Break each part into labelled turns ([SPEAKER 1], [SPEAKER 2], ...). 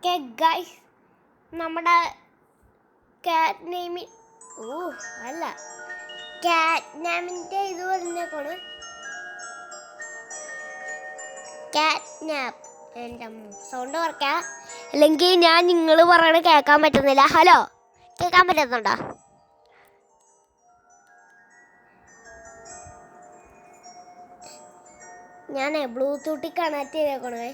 [SPEAKER 1] Okay guys, നമ്മുടെ കാറ്റ് നെയിമി അല്ല കാറ്റ് നാമിൻ്റെ ഇത് പറഞ്ഞേക്കാണ് കാറ്റ് നാപ്പ്. എൻ്റെ സൗണ്ട് കുറയ്ക്കാം, അല്ലെങ്കിൽ ഞാൻ നിങ്ങൾ പറയണ കേൾക്കാൻ പറ്റുന്നില്ല. ഹലോ, കേൾക്കാൻ പറ്റുന്നുണ്ടോ? ഞാൻ ബ്ലൂടൂത്തിൽ കണക്ട് ചെയ്തേക്കണേ.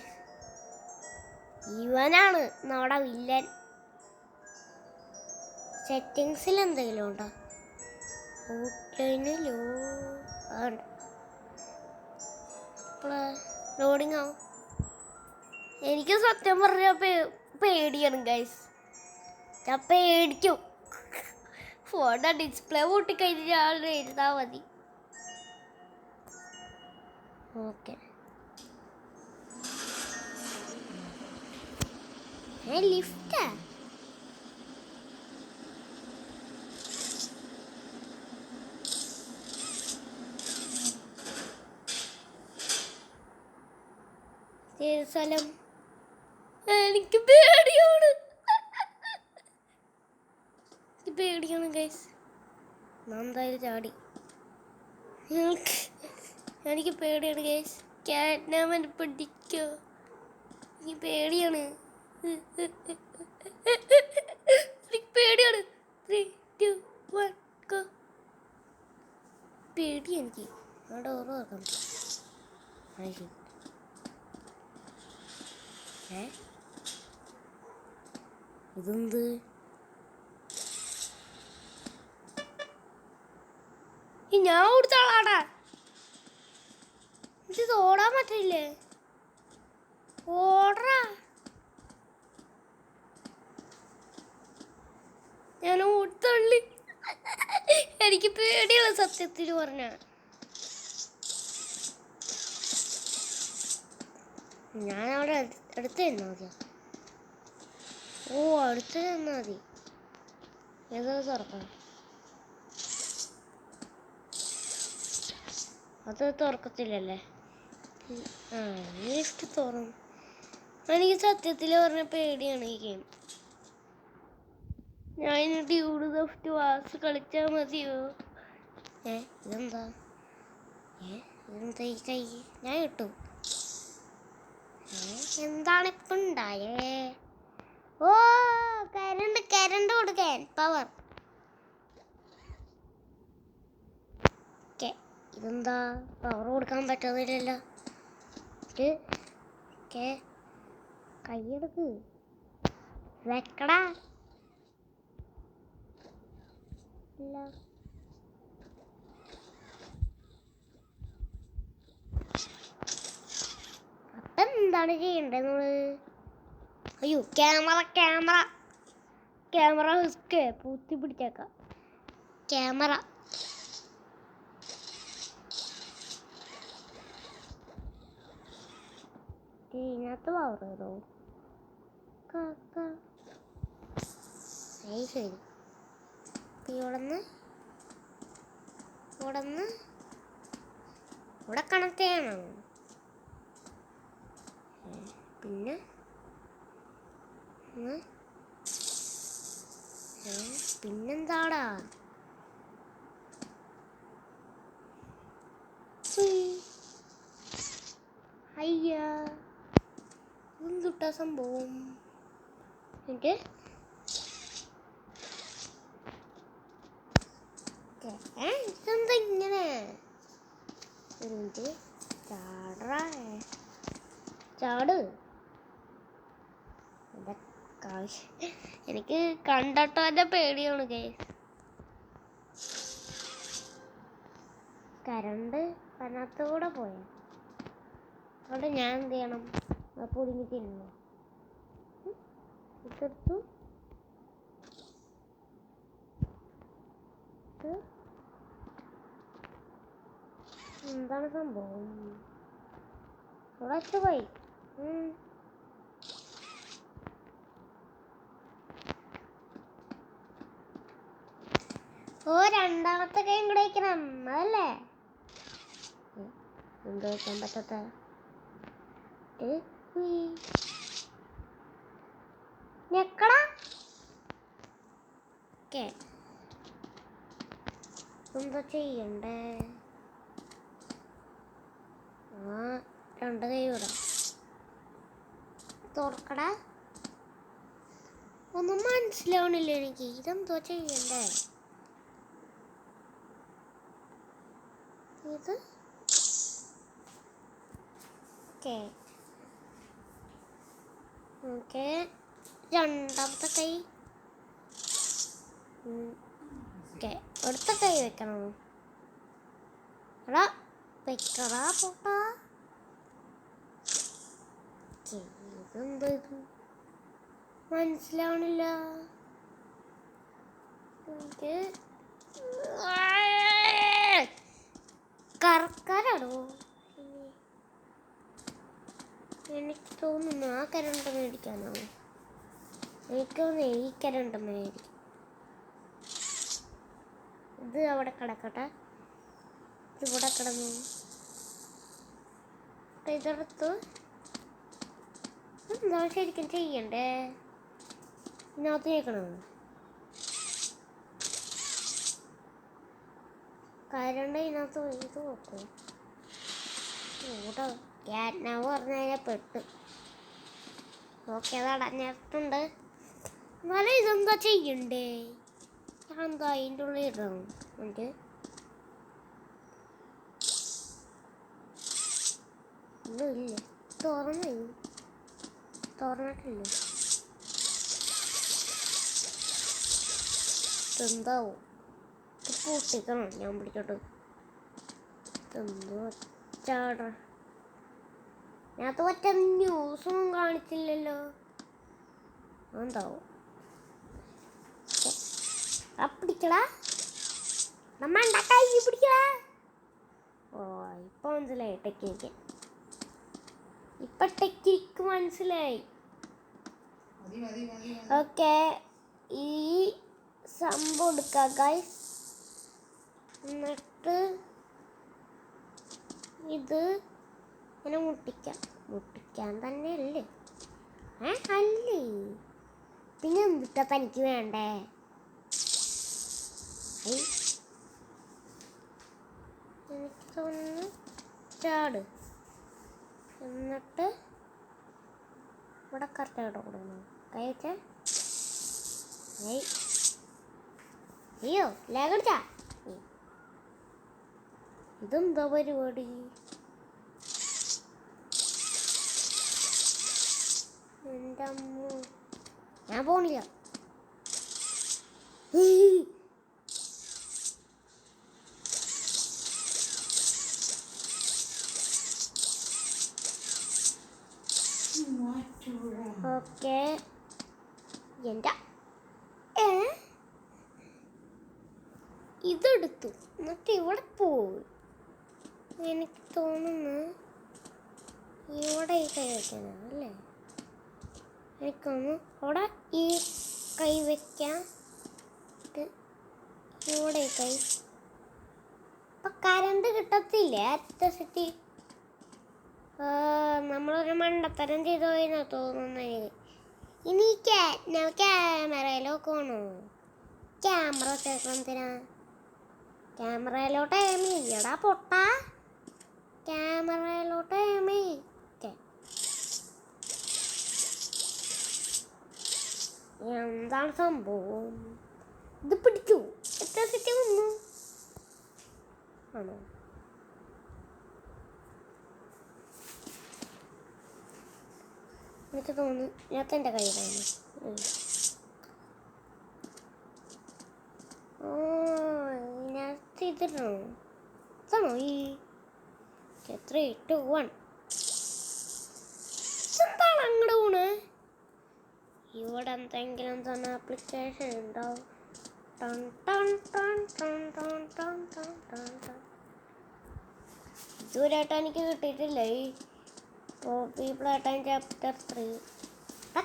[SPEAKER 1] ഇവനാണ് നമ്മുടെ വില്ലൻ. സെറ്റിങ്സിൽ എന്തെങ്കിലും ഉണ്ടോ? ഔട്ട്ലൈനിലോ ലോഡിങ് ആവും. എനിക്ക് സത്യം പറഞ്ഞ പേടിയാണ് ഗൈസ്. ഞാൻ പേടിക്കും. ഫോണിൻ്റെ ഡിസ്പ്ലേ പൊട്ടിക്കഴിഞ്ഞാൽ എഴുതാൽ മതി. ഓക്കെ, ലിഫ്റ്റാ. സ്ഥലം എനിക്ക് പേടിയാണ്. പേടിയാണ് ഗൈസ്. എന്തായാലും ചാടി. എനിക്ക് പേടിയാണ് ഗൈസ്. ക്യാറ്റ്നാമൻ പിടിക്കോ? എനിക്ക് പേടിയാണ്. എനിക്ക് പേടിയാണ്. 3, 2, 1 go. പേടി എനിക്ക്. അവിടെ ഓർമ്മ ഇതെന്ത്? ഞാൻ കൊടുത്താളാടാ. ഇത് ഓടാൻ പറ്റില്ലേ? ഓടറാ. ഞാൻ ഓടിത്തള്ളി. എനിക്ക് പേടിയുള്ള സത്യത്തിൽ പറഞ്ഞ. ഞാൻ അവിടെ അടുത്ത് തന്നാ മതിയോ? അടുത്ത് തന്നാ മതി. ഏതാ തുറക്കണം? അത് തുറക്കത്തില്ലല്ലേ? ലിഫ്റ്റ് തുറന്നു. എനിക്ക് സത്യത്തിൽ പറഞ്ഞ പേടിയാണ് ഈ ഗെയിം. ഞാൻ ഡ്യൂഡ് ദോഫ്റ്റ് വാസ് കളിച്ചാൽ മതിയോ? ഇതെന്താ? ഇതെന്താ ഈ കൈ? ഞാൻ ഇട്ടു. എന്താണിപ്പം ഉണ്ടായേ? കരണ്ട് കൊടുക്കാൻ പവർ. ഇതെന്താ പവർ കൊടുക്കാൻ പറ്റുന്നില്ലല്ലോ? കൈയെടുക്ക് വെക്കടാ. ഇല്ല, അപ്പം എന്താണ് ചെയ്യേണ്ടത് നമ്മള്? അയ്യോ, ക്യാമറ പൂത്തി പിടിച്ചേക്കാം. ക്യാമറ ഇതിനകത്ത് പവർ ചെയ്തോ? ശരി. ഇവിടെ കണക്ട് ചെയ്യണം. പിന്നെ പിന്നെന്താടാ? അയ്യാ, എന്തുട്ടാ സംഭവം? ഇതെന്താ ഇങ്ങനെ? ചാട്. എനിക്ക് കണ്ടിട്ടോ എൻ്റെ പേടിയാണ് ഗൈസ്. കരണ്ട് അതിനകത്തൂടെ പോയ അവിടെ ഞാൻ എന്ത് ചെയ്യണം? പൊടിഞ്ഞ് തിന്നു ഇതെടുത്തു. എന്താണ് സംഭവം? അവിടെ പോയി. രണ്ടാമത്തെ കൈയും കൂടെ വയ്ക്കണം അതല്ലേ? എന്താ വയ്ക്കാൻ പറ്റാത്ത? ഞെക്കട. ഓക്കെ, എന്താ ചെയ്യണ്ടേ? ആ, 2 കൈ വിടാം. തുറക്കട. ഒന്നും മനസ്സിലാവണില്ല എനിക്ക്. ഇതെന്തോ ചെയ്യണ്ടേ? ഇത് ഓക്കെ ഓക്കെ. രണ്ടാമത്തെ കൈ ഓക്കെ. അടുത്ത കൈ വെക്കണം. എടാ വെക്കടാ പൊട്ടാ. ഇതെന്താ ഇത്? മനസ്സിലാവണില്ല. കറക്കാനാണോ? എനിക്ക് തോന്നുന്നു ആ കരണ്ട് മേടിക്കാനോ? എനിക്ക് തോന്നുന്നു ഈ കരണ്ട് മേടിക്കും. ഇത് അവിടെ കിടക്കട്ടെ. ഇതിവിടെ കിടന്നു. ഇതെടുത്ത് എന്താ ശരിക്കും ചെയ്യണ്ടേ? ഇതിനകത്ത് കേൾക്കണം. കരണ്ട് ഇതിനകത്ത് ഇത് നോക്കും. ഇവിടെ ക്യാറ്റ്നാവ് പറഞ്ഞു കഴിഞ്ഞാൽ പെട്ട്. ഓക്കെ, അത് അടഞ്ഞിട്ടുണ്ട്. എന്നാലും ഇതെന്താ ചെയ്യണ്ടേ? ഞാൻ എന്താ അതിൻ്റെ ഉള്ളിൽ ഇടണം? എനിക്ക് ഒന്നുമില്ല. തുറന്നിട്ടില്ല. എന്താവും? പൊട്ടിക്കണം. ഞാൻ പിടിച്ചോട്ട് എന്തോ ചാട. ഞാനത് ഒറ്റ ന്യൂസൊന്നും കാണിച്ചില്ലല്ലോ. എന്താവും? പിടിക്കടാ. നമ്മ കൈ പിടിക്കടാ. ഓ, ഇപ്പൊ മനസ്സിലായി ടെക്നിക്ക്. ഇപ്പൊ ടെക്നിക്ക് മനസ്സിലായി. ഓക്കെ, ഈ സംഭവം എടുക്കാം ഗൈസ്. എന്നിട്ട് ഇത് ഇങ്ങനെ മുട്ടിക്കാൻ തന്നെ അല്ലേ? അല്ലേ? പിന്നെ എന്തിട്ടാ തനിക്ക് വേണ്ടേ? എനിക്ക് തോന്നുന്നു ചാട്. എന്നിട്ട് ഇവിടെ കറക്റ്റായിട്ട് കൊടുക്കണം. കൈ വെച്ചാ അയ്യോ ലാഗടിച്ചാ. ഇതെന്താ പരിപാടി? എൻ്റെ അമ്മ, ഞാൻ പോണില്ല. ഓക്കെ, എൻ്റെ ഇതെടുത്തു. എന്നിട്ട് ഇവിടെ പോവും. എനിക്ക് തോന്നുന്നു ഇവിടെ ഈ കൈ വയ്ക്കാനാണ് അല്ലേ? എനിക്കൊന്ന് അവിടെ ഈ കൈ വയ്ക്കാം. ഇവിടെ ഈ കൈ. അപ്പം കരണ്ട് കിട്ടത്തില്ലേ? ഇലക്ട്രിസിറ്റി. നമ്മളൊരു മണ്ടത്തരം ചെയ്തു പോയിന്നാ തോന്നുന്നത്. ഇനി ക്യാമറയിലൊക്കെ വേണോ? ക്യാമറ വെച്ചേക്കണത്തിനാ? ക്യാമറയിലോട്ട് എടാ പൊട്ടാ. ക്യാമറയിലോട്ട് എന്താണ് സംഭവം? ഇത് പിടിച്ചു. എത്ര സെറ്റ് വന്നു ആണോ? എനിക്ക് തോന്നുന്നു ഇതിനകത്ത് എൻ്റെ കയ്യിലാണ്. ഓ, ഇതിനകത്ത് ഇതിടണോ? ഇതാണോ ഈ 3, 2, 1? എന്താണ് അങ്ങോട്ട് പോണ്? ഇവിടെ എന്തെങ്കിലും തന്നെ ആപ്ലിക്കേഷൻ ഉണ്ടാവും. ഇതുവരെയായിട്ട് എനിക്ക് കിട്ടിയിട്ടില്ല ഈ പീപ്പിൾ ആയിട്ട് ചാപ്റ്റർ 3.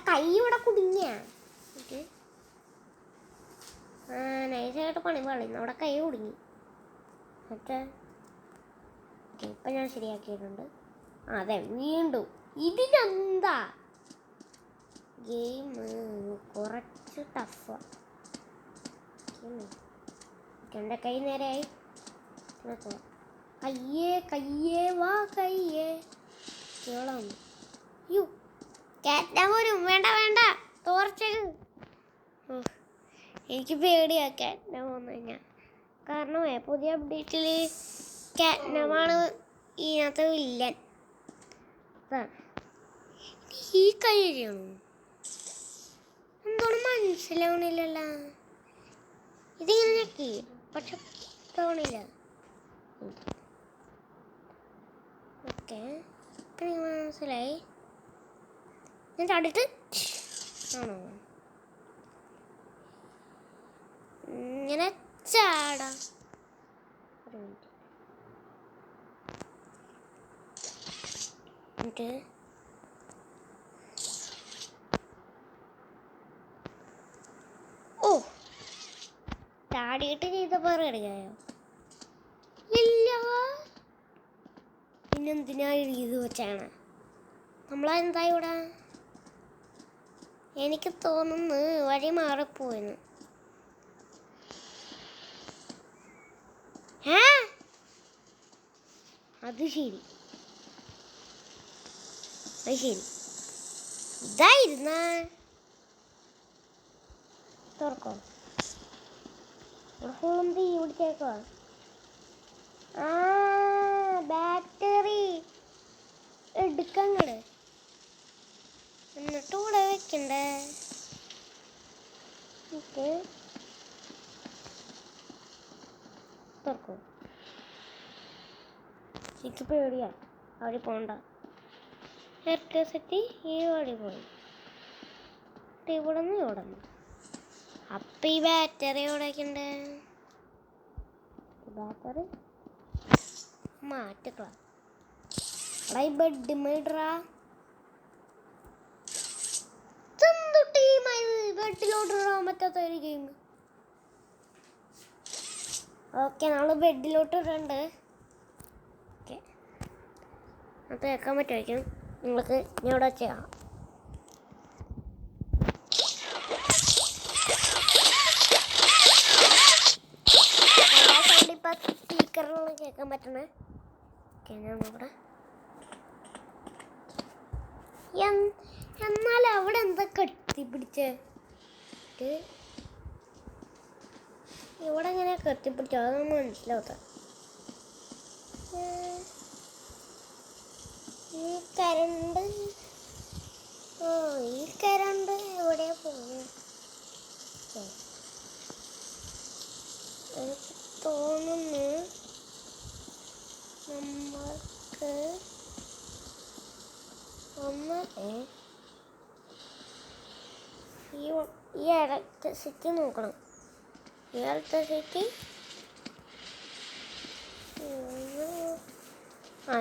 [SPEAKER 1] കൈ ഇവിടെ കുടുങ്ങിയ നൈസായിട്ട് പണി പാളിന്ന്. അവിടെ കൈ കുടുങ്ങി. മറ്റേ ഇപ്പം ഞാൻ ശരിയാക്കിയിട്ടുണ്ട്. അതെ, വീണ്ടും ഇതിനെന്താ? ഗെയിം കുറച്ച് ടഫാണ്. എൻ്റെ കൈ നേരെയായി. കയ്യേ വാ കയ്യേ കേളാം. യു കാറ്റാൻ പോരും. വേണ്ട തോർച്ചത്. എനിക്ക് പേടിയാ കാറ്റിനെ പോന്നു കഴിഞ്ഞാൽ. കാരണം പുതിയ അപ്ഡേറ്റിൽ കാറ്റ്നമാണ് ഇതിനകത്ത് വില്ലൻ. ഈ കഴിയണോ എന്തോന്നും മനസ്സിലാവണില്ലല്ലോ. ഇതിങ്ങനെ ഞെക്കി പക്ഷെ തോന്നില്ല. ഓക്കെ ഇപ്പം നിങ്ങൾ മനസ്സിലായി. ഞാൻ ചാടിയിട്ട് ആണോ ഇങ്ങനെ ചാടാം. ഒരു മിനിറ്റ്. ഓ ചാടിയിട്ട് ചെയ്തപ്പോൾ റെഡിയായോ? ഇല്ല. പിന്നെന്തിനാ ഇത് വെച്ചാണ് നമ്മളെന്താ ഇവിടെ? എനിക്ക് തോന്നുന്നു വഴി മാറിപ്പോയെന്ന്. അത് ശരി ഇതായിരുന്ന തുറക്കോ ഫുള്ളും തീ പിടിച്ചേക്കോ. ബാറ്ററി എടുക്കങ്ങട് എന്നിട്ട് കൂടെ വെക്കണ്ടേ. തുറക്കോ. എനിക്ക് പേടിയാ അവിടെ പോണ്ട. ഇലക്ട്രിസിറ്റി ഈ വഴി പോയി ഇവിടെ നിന്ന് അപ്പം ഈ ബാറ്ററി എവിടെ വയ്ക്കണ്ടേ? ബാറ്ററി മാറ്റിക്കളാ. ഈ ബെഡ് മേടാ ബെഡിലോട്ടിടാൻ പറ്റാത്ത ഒരു ഗെയിം. ഓക്കെ നമ്മൾ ബെഡിലോട്ട് ഇടണ്ട്. ഓക്കെ അത് കേൾക്കാൻ പറ്റുമായിരിക്കും നിങ്ങൾക്ക്. ഞാൻ ഇവിടെ ചെയ്യാം. ഇപ്പം സ്പീക്കറിലാണ് കേൾക്കാൻ പറ്റണേ. ഓക്കെ ഞാൻ ഇവിടെ എന്നാൽ അവിടെ എന്താ കെട്ടിപ്പിടിച്ചേ? ഇവിടെ എങ്ങനെ കെട്ടിപ്പിടിച്ചോ അതൊന്നും മനസ്സിലാവത്ത. ഈ കരണ്ട് എവിടെ പോകുന്നു? എനിക്ക് തോന്നുന്നു നമ്മൾക്ക് ഒന്ന് ഈ ഇലക്ട്രിസിറ്റി നോക്കണം. ഈ ഇലക്ട്രിസിറ്റി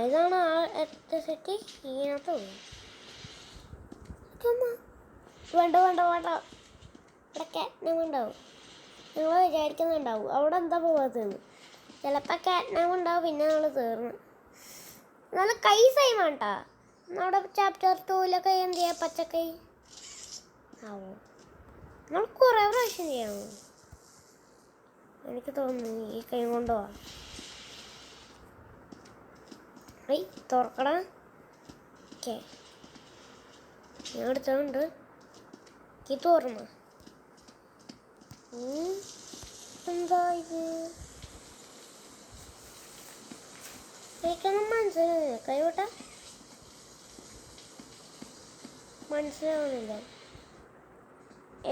[SPEAKER 1] ഇതാണ് ആ ഇലക്ട്രിസിറ്റി. ഇതിനകത്ത് വേണ്ട ഇവിടെ കാറ്റ്നേം ഉണ്ടാവും. നിങ്ങൾ വിചാരിക്കുന്നുണ്ടാവും അവിടെ എന്താ പോകാത്തതെന്ന്. ചിലപ്പോൾ കാറ്റ്നേം ഉണ്ടാവും. പിന്നെ നമ്മൾ തീർന്നു. നല്ല കൈ സൈം വേണ്ട. നമ്മുടെ ചാപ്റ്റർ 2 എന്ത് ചെയ്യാം? പച്ചക്കൈ ആവോ നമ്മൾ കുറേ പ്രാവശ്യം ചെയ്യണോ? എനിക്ക് തോന്നുന്നു ഈ കൈ കൊണ്ടുപോവാ. തുറക്കടാ. ഓക്കെ ഞാൻ എടുത്തോണ്ട് ഈ തുറന്നു. എന്താ ഇത്? എനിക്കൊന്നും മനസ്സിലാവുന്നില്ല. കൈവിട്ട മനസ്സിലാവുന്നില്ല.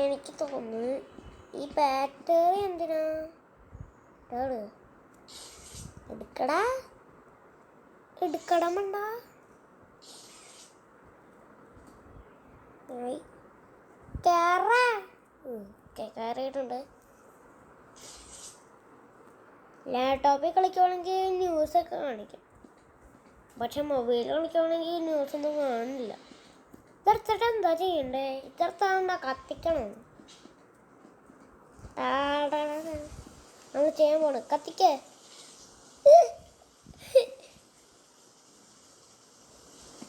[SPEAKER 1] എനിക്ക് തോന്നുന്നു ഈ ബാറ്ററി എന്തിനാ? എടുക്കടമണ്ട. കയറിയിട്ടുണ്ട്. ലാപ്ടോപ്പിൽ കളിക്കുവാണെങ്കിൽ ന്യൂസൊക്കെ കാണിക്കും. പക്ഷെ മൊബൈലിൽ കളിക്കുവാണെങ്കിൽ ന്യൂസൊന്നും കാണില്ല. ഇതെടുത്തിട്ട് എന്താ ചെയ്യണ്ടേ? ഇതെടുത്താണ്ടാ കത്തിക്കണം. നമ്മൾ ചെയ്യാൻ പോണ കത്തിക്കേ.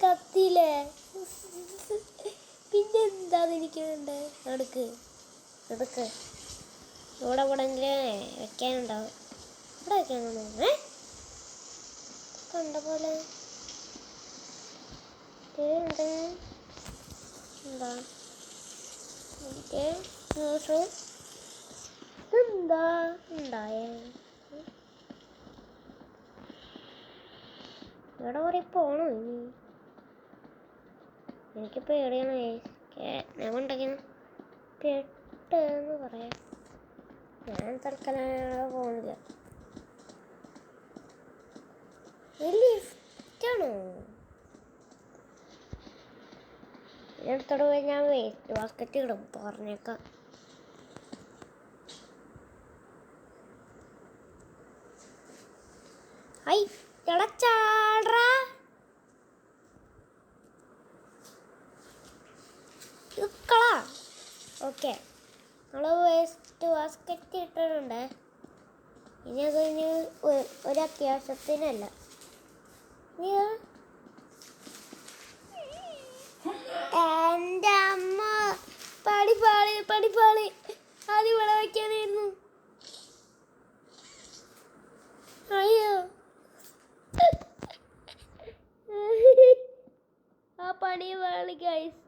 [SPEAKER 1] കത്തിയില്ലേ? പിന്നെ എന്താ എനിക്കുണ്ട് എടുക്ക് എടുക്ക് ഇവിടെ എവിടെങ്കിലും വെക്കാനുണ്ടാവും. ഇവിടെ വെക്കാനാണോ? കണ്ട പോലെ ഉണ്ട്. എന്താ എന്താ ഉണ്ടായേ? ഇവിടെ കുറെ പോണോ ഇനി? എനിക്ക് പേടിയാണ്. ഞാൻ ഉണ്ടെങ്കിൽ പെട്ടെന്ന് പറയാം. ഞാൻ തൽക്കാലം പോകുന്നില്ല. ലിഫ്റ്റാണോ? എടുത്തോട് പോയി ഞാൻ വേസ്റ്റ് ബാസ്ക്കറ്റ് ഇടും. പറഞ്ഞേക്കാം. ഐ ചാടാ ഓക്കെ, നമ്മൾ വേസ്റ്റ് ബാസ്ക്കറ്റ് ഇട്ടിട്ടുണ്ട്. ഇനി അത് ഒരു അത്യാവശ്യത്തിനല്ല. എൻ്റെ അമ്മ പടിപ്പാളി പടിപ്പാളി അത് ഇവിടെ വയ്ക്കാനായിരുന്നു. അയ്യോ ആ പണി പാളി ഗൈസ്.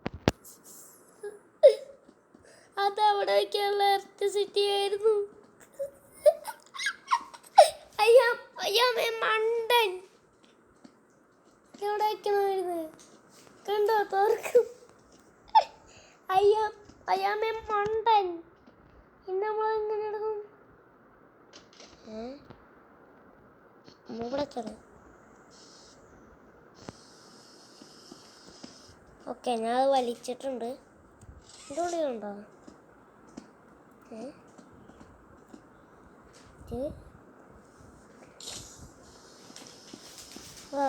[SPEAKER 1] അത് അവിടെ വയ്ക്കാനുള്ള ഇലക്ട്രിസിറ്റി ആയിരുന്നു. അയ്യോ അയ്യോ മണ്ടൻ എവിടെ വയ്ക്കണമായിരുന്നു. കണ്ടോ തോർക്കും. അയ്യോ അയ്യാമേ മണ്ടൻ. ഇന്ന് നമ്മൾ എങ്ങനെ എടുക്കും? ഇവിടെ ചെറു ഓക്കെ, ഞാൻ അത് വലിച്ചിട്ടുണ്ട്. എൻ്റെ ഉള്ളിലുണ്ടോ? ആ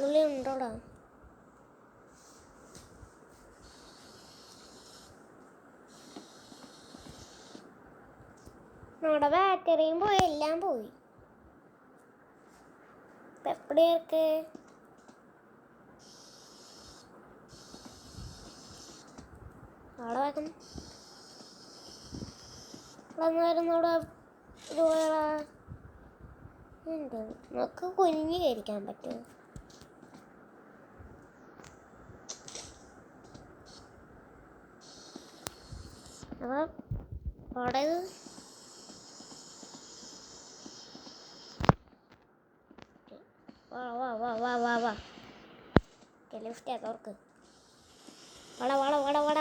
[SPEAKER 1] ഉള്ളി ഉണ്ടോടാ? നമ്മുടെ ബാറ്ററിയും പോയി, എല്ലാം പോയി. എപ്പടിയൊക്കെ അവിടെ വെക്കണം. വരുന്നോടെ ഉണ്ട്. നമുക്ക് കുഞ്ഞു കയറിക്കാൻ പറ്റുമോ? അപ്പം അവിടെ വാ വാ വാ വാ വാ വാ ലിഫ്റ്റ് അതോർക്ക് വട വട വട വട.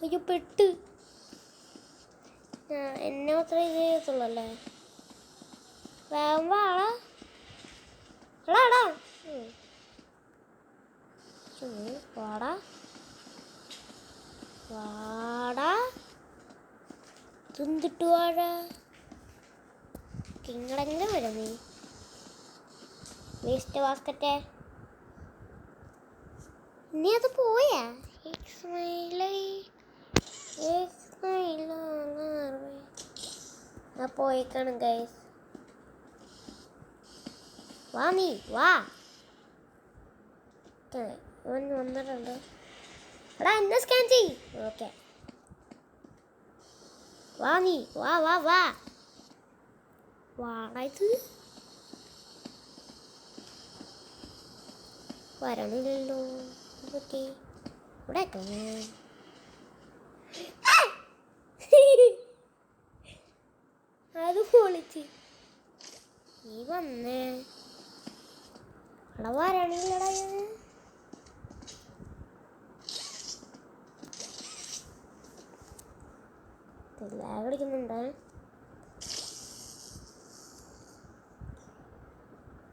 [SPEAKER 1] അയ്യോ പെട്ട്. എന്നെ മാത്രമേ ചെയ്യത്തുള്ളൂ അല്ലേ? വേഗം വാടാ എടാ വാടാ വാടാ തിന്നിട്ട് വാഴ കിങ്ങടെങ്കിലും വരും. നീ വേസ്റ്റ് ബാസ്ക്കറ്റേ നീ അത് പോയാ? പോയിക്കാണ് ഗൈസ്. വാ നീ വാ. ഇവൻ വന്നിട്ടുണ്ട്. എടാ എന്നെ സ്കാൻ ചെയ്. ഓക്കെ വാ നീ വാ വാ വാ വാടാ. ഇത് വരണില്ലല്ലോ. ഓക്കെ ഇവിടെ അത് പൊളിച്ച് നീ വന്നേ. അവിടെ വരണില്ലടാ. ലാഗ് കളിക്കുന്നുണ്ട്.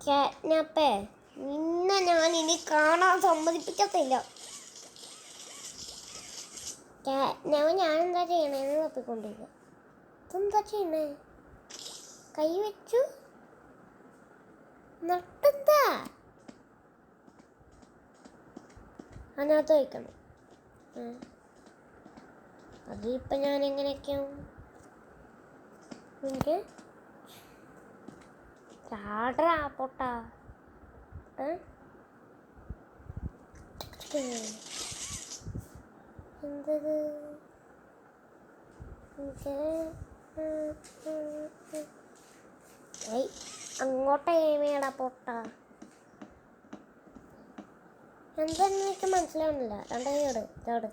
[SPEAKER 1] കാറ്റ്നാപ്പേ നിന്നെ ഞാൻ ഇനി കാണാൻ സമ്മതിപ്പിക്കത്തില്ല. കാറ്റ്നാപ്പ് ഞാൻ എന്താ ചെയ്യണേന്ന് തപ്പിക്കൊണ്ടിരിക്കുക. ഇതെന്താ ചെയ്യണേ? കൈ വെച്ചു നട്ടെന്താ അതിനകത്ത് വയ്ക്കണം. അതിപ്പം ഞാൻ എങ്ങനെയൊക്കെയാവും? എനിക്ക് ചാടറാ പൊട്ടാ. എന്തത് അങ്ങോട്ടേ മേടാ പൊട്ട എന്താന്ന് എനിക്ക് മനസ്സിലാവുന്നില്ല. രണ്ടോട്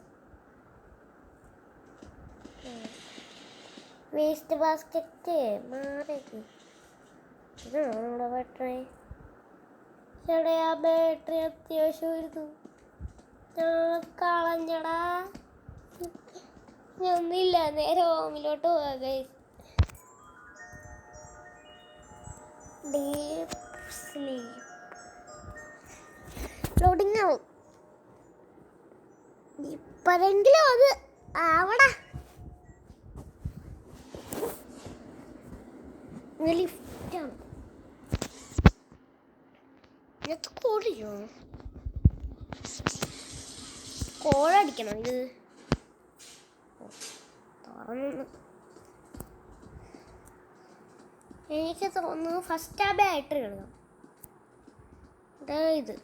[SPEAKER 1] വേസ്റ്റ് ബാസ്ക്കറ്റ് മാറിക്ക്. ഇതാണോ നമ്മുടെ ബാറ്ററി? ചേട്ടാ ആ ബാറ്ററി അത്യാവശ്യമായിരുന്നു, ഞാൻ കളഞ്ഞടാ. ഒന്നുമില്ല, നേരെ ഹോമിലോട്ട് പോവാ ഗൈസ്. ഡീപ് സ്ലീപ്പ് ലോഡിങ് ആവും. ഇപ്പോഴെങ്കിലും അത് ആവടാ. ലിഫ്റ്റാണ് ഇത്. കോഴിയോ കോഴടിക്കണം ഇത് തുറന്നു. എനിക്ക് തോന്നുന്നു ഫസ്റ്റ് ആ ബാറ്ററി ഇടണം. ഇത്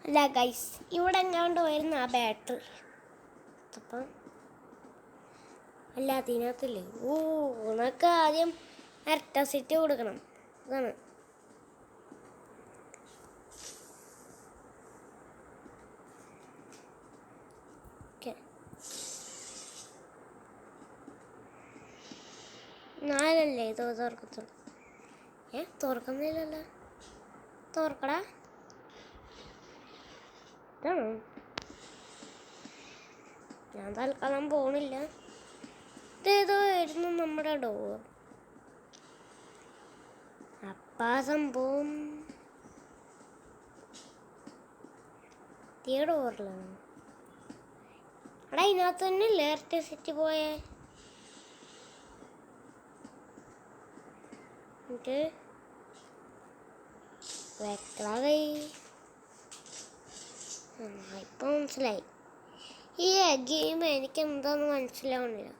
[SPEAKER 1] അല്ല ഗൈസ്, ഇവിടെ എങ്ങാണ്ട് വരുന്ന ആ ബാറ്ററി അപ്പം അല്ല അതിനകത്തില്ലേ. നമുക്ക് ആദ്യം ഇരട്ട കൊടുക്കണം. അതാണ് നാലല്ലേ ഇത് തുറക്കത്തുള്ളൂ. തുറക്കുന്നില്ലല്ലോ. തുറക്കടാ. ഇതാണോ? ഞാൻ തൽക്കാലം പോണില്ല. ഇതേതോ ആയിരുന്നു നമ്മുടെ ഡോർ. അപ്പാ സംഭവം ഡോറിലാണ്. എടാ ഇതിനകത്ത് തന്നെ ഇലക്ട്രിസിറ്റി പോയേ. ഇപ്പൊ മനസ്സിലായി. ഈ ഗെയിം എനിക്ക് എന്താന്ന് മനസ്സിലാവുന്നില്ല.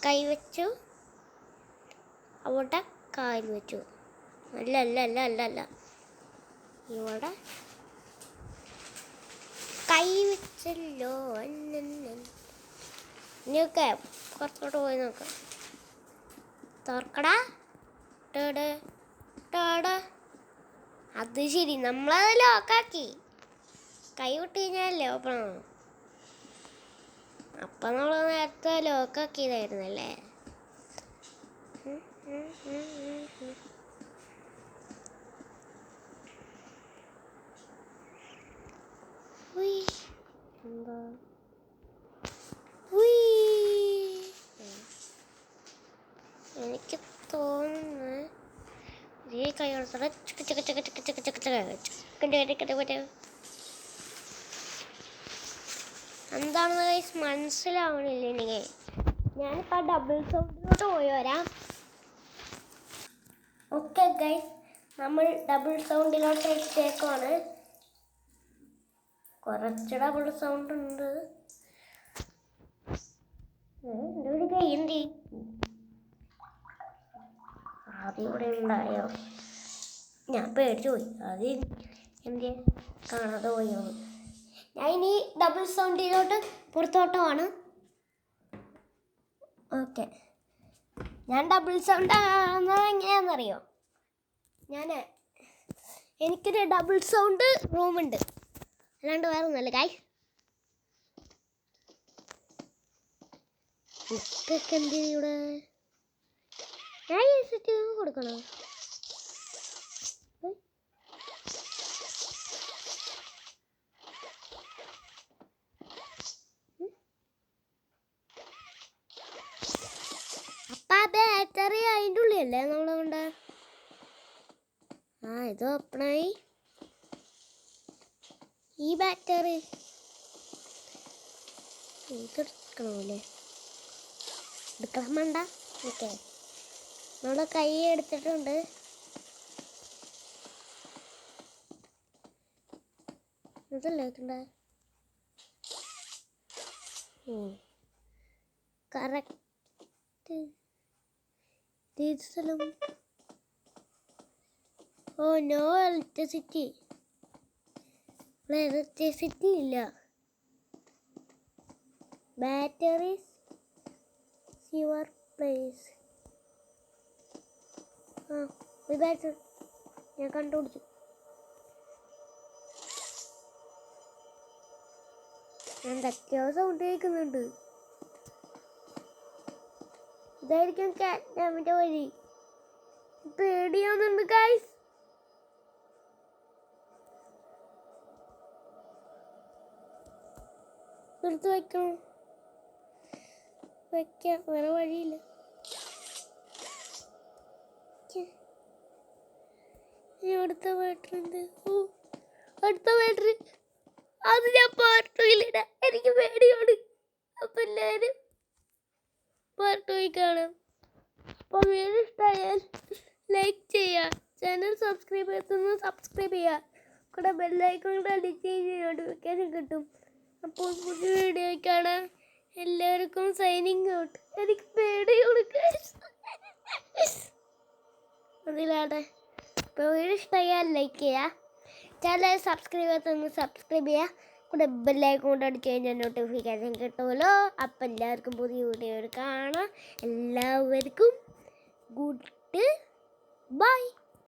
[SPEAKER 1] കൈ വെച്ചു, അവിടെ കാല് വെച്ചു. അല്ല ഇവിടെ കൈ വെച്ചല്ലോ. ഇനിയൊക്കെ പുറത്തോട്ട് പോയി നോക്കാം. തുറക്കടാ. അത് ശരി, നമ്മളത് ലോക്കാക്കി. കൈ വിട്ട് കഴിഞ്ഞാലല്ലേ ഓപ്പണാണോ? അപ്പം നമ്മൾ നേരത്തെ ലോക്കാക്കിയതായിരുന്നല്ലേ. എന്താ എനിക്ക് തോന്നുന്നു ഈ കൈ കൊടുത്തത് എന്താണെന്ന് ഗൈസ് മനസ്സിലാവണില്ല എനിക്ക്. ഞാനിപ്പോൾ ഡബിൾ സൗണ്ടിലോട്ട് പോയി വരാം. ഓക്കെ ഗൈസ്, നമ്മൾ ഡബിൾ സൗണ്ടിലോട്ട് എത്തിയേക്കാണ്. കുറച്ച് ഡബിൾ സൗണ്ട് ഉണ്ട്. എൻ്റെ കൈ എന്തി ആദ്യം ഇവിടെ ഉണ്ടായോ? ഞാൻ പേടിച്ചു പോയി. അത് എന്ത് കാണാതെ പോയോ? ഞാൻ ഇനി ഡബിൾ സൗണ്ടിലോട്ട് പുറത്തോട്ടമാണ്. ഓക്കെ, ഞാൻ ഡബിൾ സൗണ്ട് ആകുന്നത് എങ്ങനെയാണെന്നറിയോ? എനിക്കൊരു ഡബിൾ സൗണ്ട് റൂമുണ്ട്, അല്ലാണ്ട് വേറെ ഒന്നുമല്ല ഗായ്സ്. ബുക്കൊക്കെ എന്ത് ഇവിടെ ഞാൻ സെറ്റ് കൊടുക്കണോ? അപ്പാ ബാറ്ററി അതിൻ്റെ ഉള്ളിലല്ലേ നമ്മളെ കൊണ്ട്? ഇത് ഓപ്പണായി. ഈ ബാറ്ററി ഇതെടുക്കണമല്ലേ? എടുക്കണം വേണ്ട. ഓക്കെ, നമ്മുടെ കൈ എടുത്തിട്ടുണ്ട്. ഇതല്ലേ എത്തണ്ടേ? കറക്റ്റ് സ്ഥലം. Oh no electricity. ഇലക്ട്രിസിറ്റി ഇല്ല. Batteries your place. ഒരു ബാറ്ററി ഞാൻ കണ്ടുപിടിച്ചു. എന്തൊക്കെയോ സൗണ്ട് കേൾക്കുന്നുണ്ട്. ഇതായിരിക്കും കാറ്റ്നാമിന്റെ വഴി. പേടിയാവുന്നുണ്ട് ഗൈസ്. എടുത്ത് വെക്കണം. വെക്കാം, വേറെ വഴിയില്ല. അടുത്ത ബാറ്ററി ഉണ്ട്. അടുത്ത ബാറ്ററി അത് ഞാൻ പാർട്ട് 2 എനിക്ക് പേടിയാണ്. അപ്പൊ എല്ലാവരും പാർട്ട് 2 കാണാം. അപ്പോൾ വീഡിയോ ഇഷ്ടമായാൽ ലൈക്ക് ചെയ്യുക, ചാനൽ സബ്സ്ക്രൈബ് ചെയ്യുക, കൂടെ ബെല്ലൈക്കൺ കൂടെ അടിച്ച് കഴിഞ്ഞാൽ നോട്ടിഫിക്കേഷൻ കിട്ടും. അപ്പോൾ പുതിയ വീഡിയോ കാണാം. എല്ലാവർക്കും സൈനിങ് ഔട്ട്. എനിക്ക് പേടിയാണ് അതിലാട്ടെ. അപ്പോൾ വീഡിയോ ഇഷ്ടമായാൽ ലൈക്ക് ചെയ്യുക, ചാനൽ സബ്സ്ക്രൈബ് ചെയ്യുക, കൂടെ ബെല്ലൈക്കൺ കൊണ്ട് അടിച്ച് കഴിഞ്ഞാൽ നോട്ടിഫിക്കേഷൻ കിട്ടുമല്ലോ. അപ്പം എല്ലാവർക്കും പുതിയ വീഡിയോ കാണാം. എല്ലാവർക്കും ഗുഡ് ബൈ.